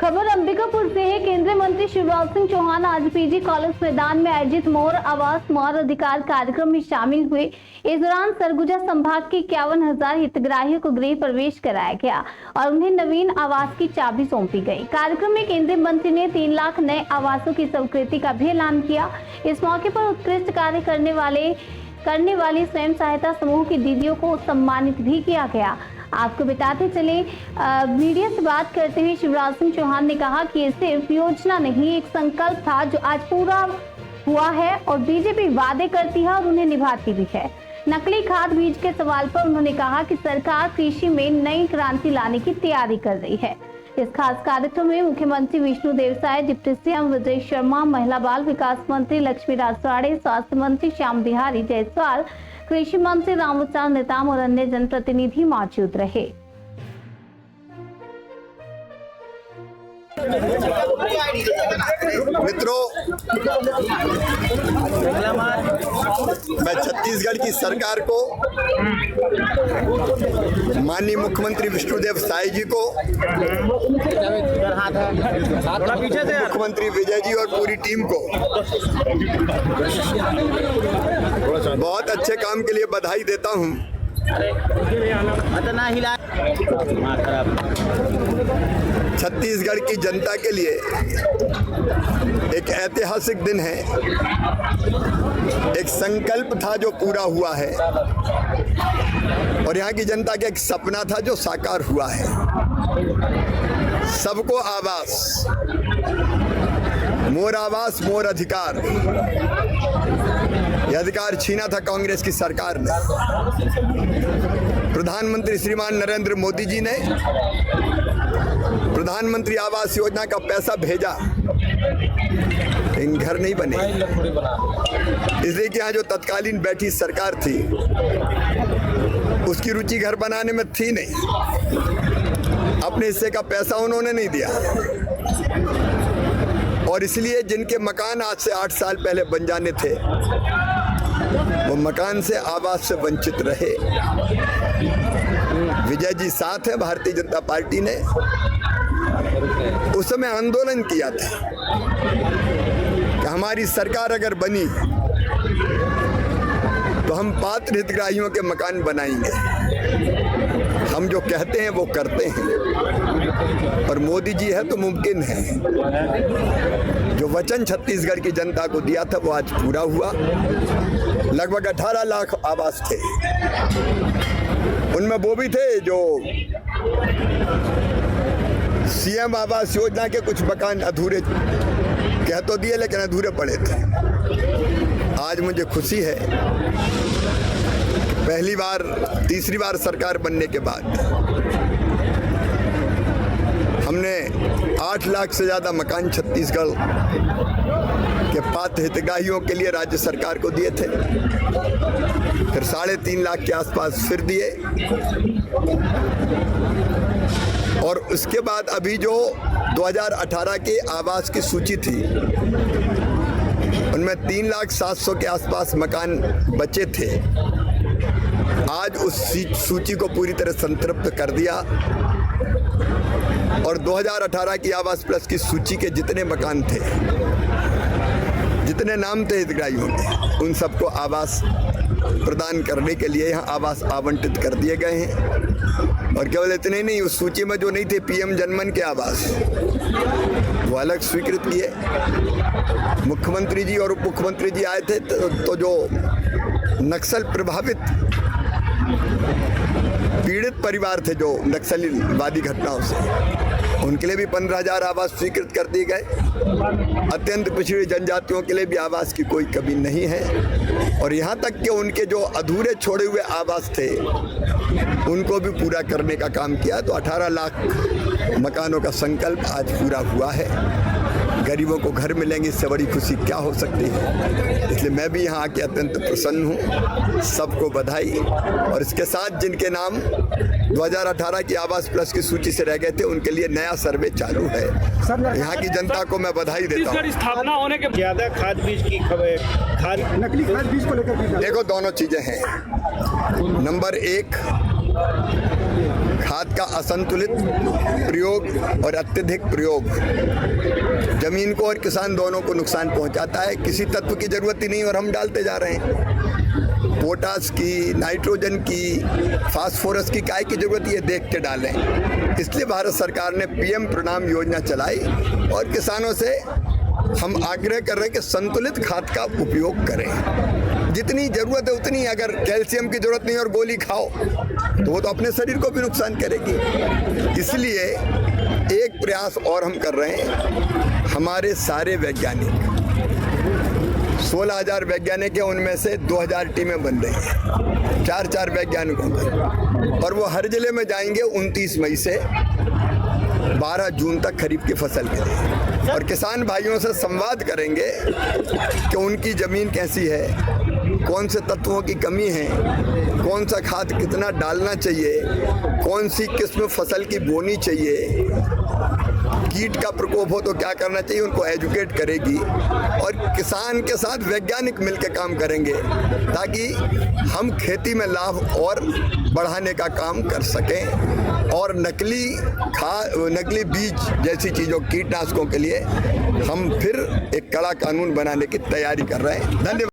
खबर अंबिकापुर से है। केंद्रीय मंत्री शिवराज सिंह चौहान आज पीजी कॉलेज मैदान में आयोजित मोर आवास मोर अधिकार कार्यक्रम में शामिल हुए। इस दौरान सरगुजा संभाग के 51,000 हितग्राहियों को गृह प्रवेश कराया गया और उन्हें नवीन आवास की चाबी सौंपी गई। कार्यक्रम में केंद्रीय मंत्री ने 3 लाख नए आवासों की स्वीकृति का भी ऐलान किया। इस मौके पर उत्कृष्ट कार्य करने वाली स्वयं सहायता समूह की दीदियों को सम्मानित भी किया गया। आपको बताते चले, मीडिया से बात करते हुए शिवराज सिंह चौहान ने कहा कि ये सिर्फ योजना नहीं, एक संकल्प था जो आज पूरा हुआ है और बीजेपी वादे करती है और उन्हें निभाती भी है। नकली खाद बीज के सवाल पर उन्होंने कहा कि सरकार कृषि में नई क्रांति लाने की तैयारी कर रही है। इस खास कार्यक्रम में मुख्यमंत्री विष्णु देवसाय, डिप्टी सीएम विजय शर्मा, महिला बाल विकास मंत्री लक्ष्मी राजवाड़े, स्वास्थ्य मंत्री श्याम बिहारी जायसवाल, कृषि मंत्री रामविचार नेताम और अन्य जनप्रतिनिधि मौजूद रहे। मित्रों, मैं छत्तीसगढ़ की सरकार को, माननीय मुख्यमंत्री विष्णुदेव साय जी को, मुख्यमंत्री विजय जी और पूरी टीम को बहुत अच्छे काम के लिए बधाई देता हूं। छत्तीसगढ़ की जनता के लिए एक ऐतिहासिक दिन है, एक संकल्प था जो पूरा हुआ है और यहाँ की जनता का एक सपना था जो साकार हुआ है। सबको आवास, मोर आवास मोर अधिकार, यह अधिकार छीना था कांग्रेस की सरकार ने। प्रधानमंत्री श्रीमान नरेंद्र मोदी जी ने प्रधानमंत्री आवास योजना का पैसा भेजा, लेकिन घर नहीं बने, इसलिए कि यहाँ जो तत्कालीन बैठी सरकार थी उसकी रुचि घर बनाने में थी नहीं, अपने हिस्से का पैसा उन्होंने नहीं दिया और इसलिए जिनके मकान आज से 8 साल पहले बन जाने थे वो मकान से, आवास से वंचित रहे। विजय जी साथ है, भारतीय जनता पार्टी ने उस समय आंदोलन किया था कि हमारी सरकार अगर बनी तो हम पात्र हितग्राहियों के मकान बनाएंगे। हम जो कहते हैं वो करते हैं और मोदी जी है तो मुमकिन है। जो वचन छत्तीसगढ़ की जनता को दिया था वो आज पूरा हुआ। लगभग 18 लाख आवास थे, उनमें वो भी थे जो सीएम आवास योजना के कुछ मकान अधूरे कह तो दिए लेकिन अधूरे पड़े थे। आज मुझे खुशी है, पहली बार, तीसरी बार सरकार बनने के बाद हमने 8 लाख से ज़्यादा मकान छत्तीसगढ़ के पात्र हितग्राहियों के लिए राज्य सरकार को दिए थे, फिर 3.5 लाख के आसपास फिर दिए और उसके बाद अभी जो 2018 के आवास की सूची थी उनमें 3,700,000 के आसपास मकान बचे थे। आज उस सूची को पूरी तरह संतृप्त कर दिया और 2018 की आवास प्लस की सूची के जितने मकान थे, जितने नाम थे हितग्राहियों के, उन सबको आवास प्रदान करने के लिए यहाँ आवास आवंटित कर दिए गए हैं। और केवल इतने नहीं, उस सूची में जो नहीं थे पीएम जनमन के आवास वो अलग स्वीकृत किए। मुख्यमंत्री जी और उप मुख्यमंत्री जी आए थे तो जो नक्सल प्रभावित पीड़ित परिवार थे जो नक्सलवादी घटनाओं से, उनके लिए भी 15,000 आवास स्वीकृत कर दिए गए। अत्यंत पिछड़ी जनजातियों के लिए भी आवास की कोई कमी नहीं है और यहाँ तक कि उनके जो अधूरे छोड़े हुए आवास थे उनको भी पूरा करने का काम किया। तो 18 लाख मकानों का संकल्प आज पूरा हुआ है। गरीबों को घर मिलेंगे, इससे बड़ी खुशी क्या हो सकती है। इसलिए मैं भी यहाँ आके अत्यंत प्रसन्न हूँ। सबको बधाई और इसके साथ जिनके नाम 2018 की आवास प्लस की सूची से रह गए थे उनके लिए नया सर्वे चालू है। यहाँ की जनता को मैं बधाई देता हूँ। स्थापना होने के ज्यादा खाद बीज की खबर, नकली खाद बीज को लेकर देखो दोनों चीजें हैं। नंबर 1, खाद का असंतुलित प्रयोग और अत्यधिक प्रयोग जमीन को और किसान दोनों को नुकसान पहुंचाता है। किसी तत्व की जरूरत ही नहीं और हम डालते जा रहे हैं। पोटास की, नाइट्रोजन की, फास्फोरस की काय की जरूरत ये देख के डालें। इसलिए भारत सरकार ने पीएम प्रणाम योजना चलाई और किसानों से हम आग्रह कर रहे हैं कि संतुलित खाद का उपयोग करें। जितनी जरूरत है उतनी, अगर कैल्शियम की जरूरत नहीं और गोली खाओ तो वो तो अपने शरीर को भी नुकसान करेगी। इसलिए एक प्रयास और हम कर रहे हैं। हमारे सारे वैज्ञानिक 16,000 वैज्ञानिक हैं, उनमें से 2,000 टीमें बन रही हैं 4-4 वैज्ञानिकों की, और वो हर जिले में जाएंगे 29 मई से 12 जून तक खरीफ की फसल के लिए, और किसान भाइयों से संवाद करेंगे कि उनकी ज़मीन कैसी है, कौन से तत्वों की कमी है, कौन सा खाद कितना डालना चाहिए, कौन सी किस्म फसल की बोनी चाहिए, कीट का प्रकोप हो तो क्या करना चाहिए, उनको एजुकेट करेगी। और किसान के साथ वैज्ञानिक मिलकर काम करेंगे ताकि हम खेती में लाभ और बढ़ाने का काम कर सकें। और नकली बीज जैसी चीज़ों, कीटनाशकों के लिए हम फिर एक कड़ा कानून बनाने की तैयारी कर रहे हैं। धन्यवाद।